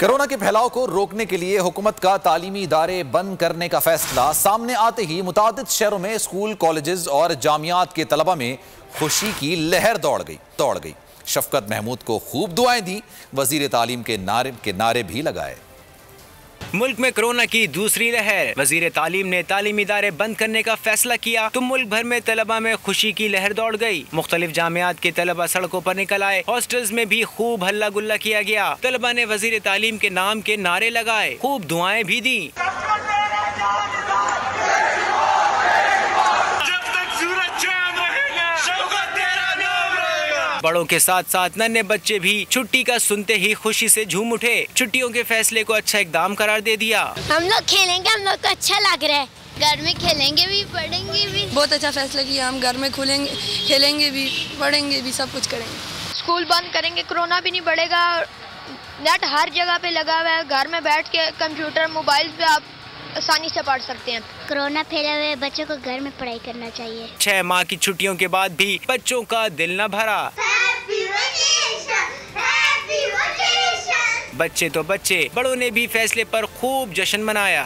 Corona के फैलाव को रोकने के लिए हुकूमत का तालीमी इदारे बंद करने का फैसला सामने आते ही मुतादिद शहरों में स्कूल, कॉलेजेस और जामियात के तलबा में खुशी की लहर दौड़ गई। शफकत महमूद को खूब दुआएं दी, वजीर तालीम के नारे भी लगाए। मुल्क में कोरोना की दूसरी लहर, वजीर तालीम ने तालीमी इदारे बंद करने का फैसला किया तो मुल्क भर में तलबा में खुशी की लहर दौड़ गई। मुख्तलिफ जामियात के तलबा सड़कों पर निकल आए, हॉस्टल्स में भी खूब हल्ला गुल्ला किया गया। तलबा ने वजीर तालीम के नाम के नारे लगाए, खूब दुआएं भी दी। बड़ों के साथ साथ नन्हे बच्चे भी छुट्टी का सुनते ही खुशी से झूम उठे। छुट्टियों के फैसले को अच्छा इकदाम करार दे दिया। हम लोग खेलेंगे, हम लोग को अच्छा लग रहा है। घर में खेलेंगे भी, पढ़ेंगे भी। बहुत अच्छा फैसला किया। हम घर में खुलेंगे, खेलेंगे भी, पढ़ेंगे भी, सब कुछ करेंगे। स्कूल बंद करेंगे, कोरोना भी नहीं बढ़ेगा। नेट हर जगह पे लगा हुआ है, घर में बैठ के कंप्यूटर, मोबाइल पे आप आसानी से पढ़ सकते हैं। कोरोना फैले हुए बच्चों को घर में पढ़ाई करना चाहिए। 6 माह की छुट्टियों के बाद भी बच्चों का दिल न भरा। बच्चे तो बच्चे, बड़ों ने भी फैसले पर खूब जश्न मनाया।